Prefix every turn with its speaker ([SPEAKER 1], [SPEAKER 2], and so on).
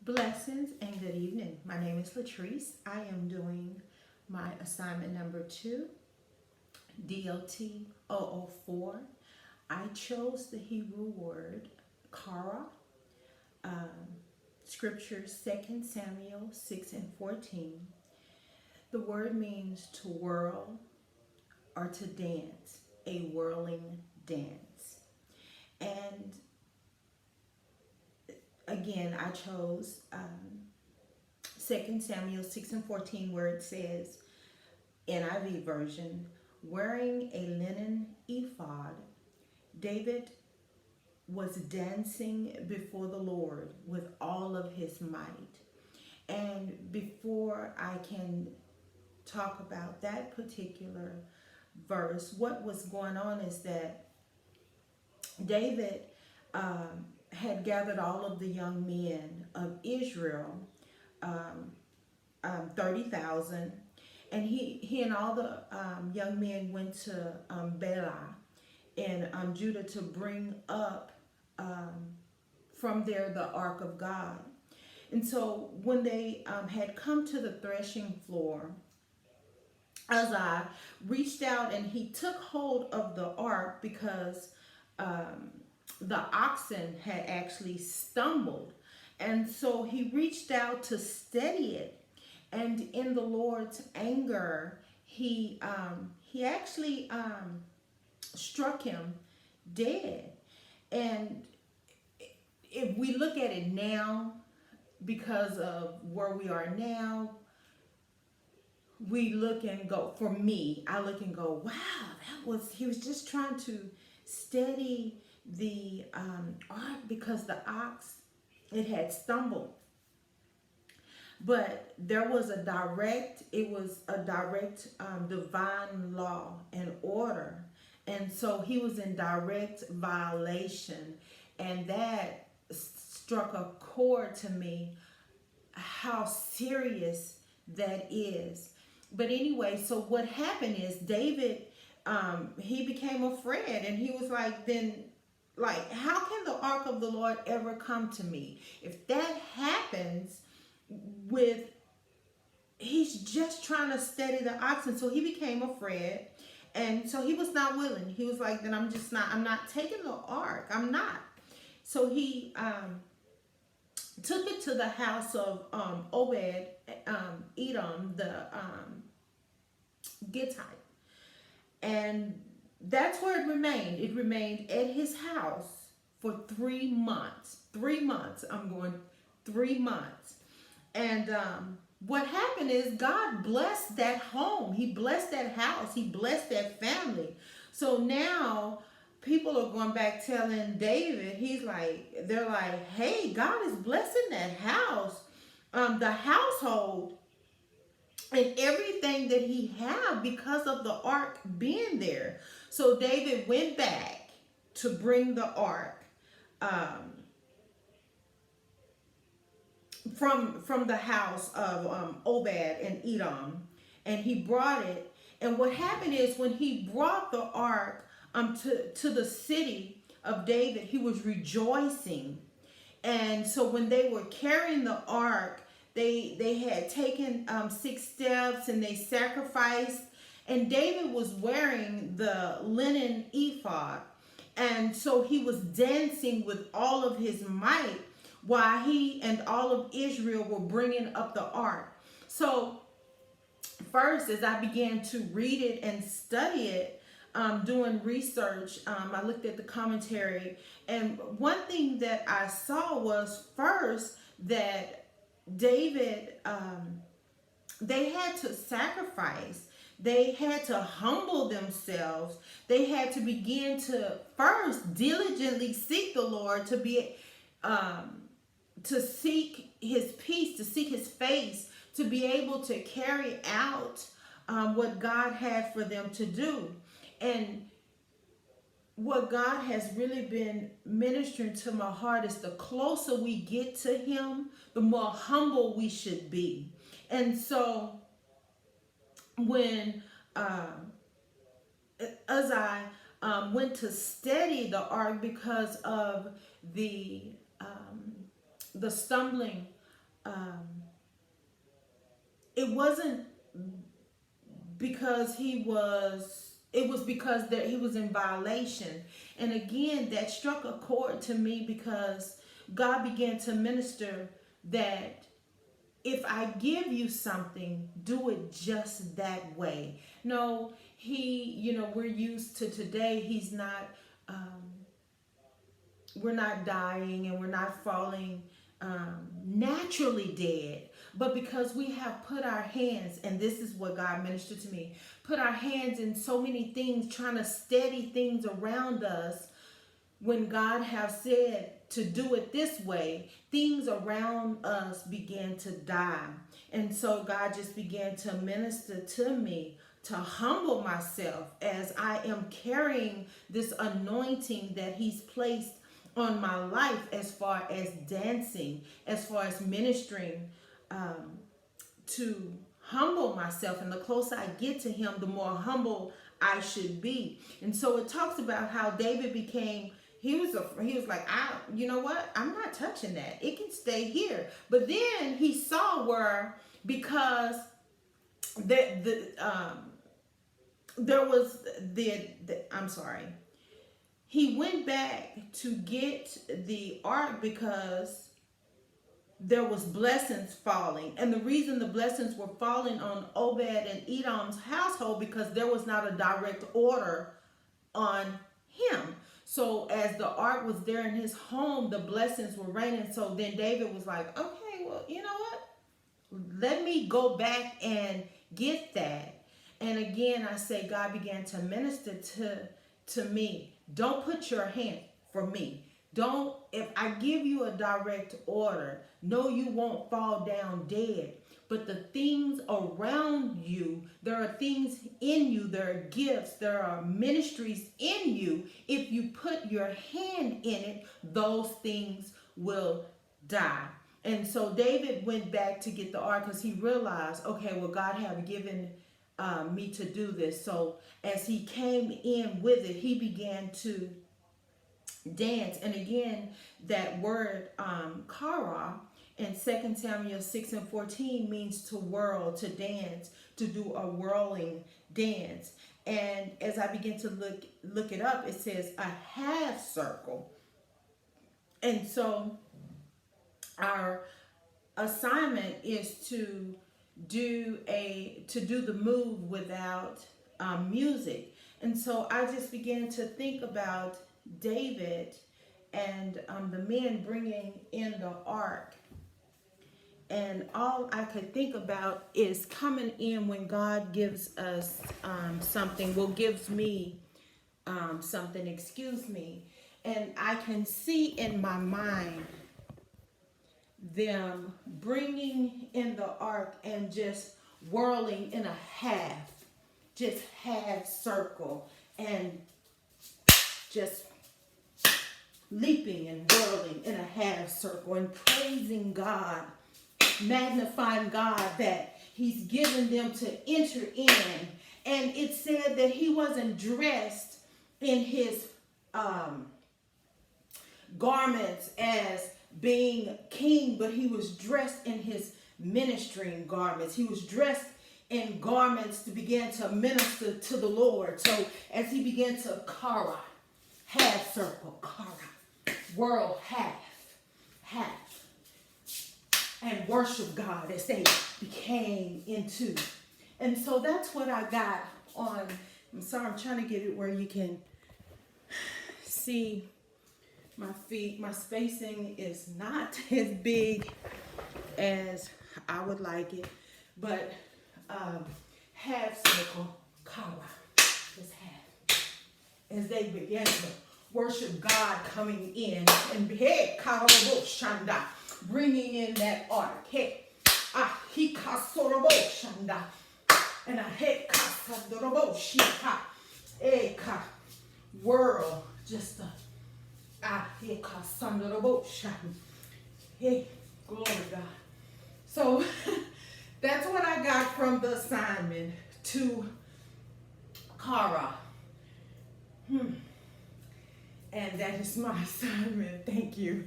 [SPEAKER 1] Blessings and good evening. My name is Latrice. I am doing my assignment number 2, DLT004. I chose the Hebrew word kara. Scripture 2 Samuel 6 and 14. The word means to whirl or to dance, a whirling dance. And again, I chose 2 Samuel 6 and 14, where it says, NIV version, wearing a linen ephod, David was dancing before the Lord with all of his might. And before I can talk about that particular verse, what was going on is that David had gathered all of the young men of Israel, 30,000, and he and all the young men went to Bela in Judah to bring up from there the Ark of God. And so when they had come to the threshing floor, Uzziah reached out and he took hold of the ark because the oxen had actually stumbled. And so he reached out to steady it. And in the Lord's anger, he actually struck him dead. And if we look at it now, because of where we are now, we look and go, for me, I look and go, wow, he was just trying to steady the ark because the ox, it had stumbled. But there was a direct divine law and order. And so he was in direct violation. And that struck a chord to me, how serious that is. But anyway, so what happened is David, he became afraid, and he was like, how can the ark of the Lord ever come to me? If that happens he's just trying to steady the oxen. So he became afraid, and so he was not willing. He was like, I'm not taking the ark. I'm not. So he took it to the house of Obed, Edom, the Gittite. And that's where it remained. It remained at his house for 3 months. 3 months. I'm going 3 months. And what happened is God blessed that home. He blessed that house. He blessed that family. So now people are going back telling David, they're like, hey, God is blessing that house, the household, and everything that he had because of the ark being there. So David went back to bring the ark from the house of Obed and Edom, and he brought it. And what happened is when he brought the ark to the city of David, he was rejoicing. And so when they were carrying the ark, they had taken 6 steps and they sacrificed. And David was wearing the linen ephod. And so he was dancing with all of his might while he and all of Israel were bringing up the ark. So first, as I began to read it and study it, doing research, I looked at the commentary, and one thing that I saw was first that David, they had to sacrifice. They had to humble themselves. They had to begin to first diligently seek the Lord, to seek his peace, to seek his face, to be able to carry out what God had for them to do. And what God has really been ministering to my heart is the closer we get to him, the more humble we should be. And so when Uzziah went to steady the ark because of the stumbling it wasn't because it was because that he was in violation. And again, that struck a chord to me because God began to minister that if I give you something, do it just that way. No, we're used to today. We're not dying and we're not falling naturally dead. But because we have put our hands, and this is what God ministered to me, put our hands in so many things, trying to steady things around us, when God have said to do it this way, things around us began to die. And so God just began to minister to me to humble myself as I am carrying this anointing that he's placed on my life, as far as dancing, as far as ministering, to humble myself. And the closer I get to him, the more humble I should be. And so it talks about how David became, he was like, you know what? I'm not touching that. It can stay here. But then he saw where, because he went back to get the ark because there was blessings falling. And the reason the blessings were falling on Obed and Edom's household, because there was not a direct order on him. So as the ark was there in his home, the blessings were raining. So then David was like, okay, well, you know what? Let me go back and get that. And again, I say God began to minister to me. Don't put your hand, for me. If I give you a direct order, no, you won't fall down dead. But the things around you, there are things in you, there are gifts, there are ministries in you. If you put your hand in it, those things will die. And so David went back to get the ark because he realized, okay, well, God had given me to do this. So as he came in with it, he began to dance. And again, that word kara in 2 Samuel 6:14 means to whirl, to dance, to do a whirling dance. And as I begin to look it up, it says a half circle. And so our assignment is to do the move without music. And so I just began to think about David and the men bringing in the ark. And all I could think about is coming in when God gives us something, gives me something, and I can see in my mind them bringing in the ark and just whirling in a half circle, and just leaping and whirling in a half circle and praising God, magnifying God that he's given them to enter in. And it said that he wasn't dressed in his garments as being king, but he was dressed in his ministering garments. He was dressed in garments to begin to minister to the Lord. So as he began to kara, half circle, kara, whirl, half, and worship God as they became into. And so that's what I got on. I'm sorry, I'm trying to get it where you can see my feet. My spacing is not as big as I would like it, but half circle, kara, just half. As they began to worship God coming in, and hey, kara shanda, bringing in that ark. Hey, he kasorobo shanda, and a hey kasorobo shika, hey ka, whirl, just a hey kasorobo shanda. Hey, glory to God. So that's what I got from the assignment to Kara. And that is my assignment. Thank you.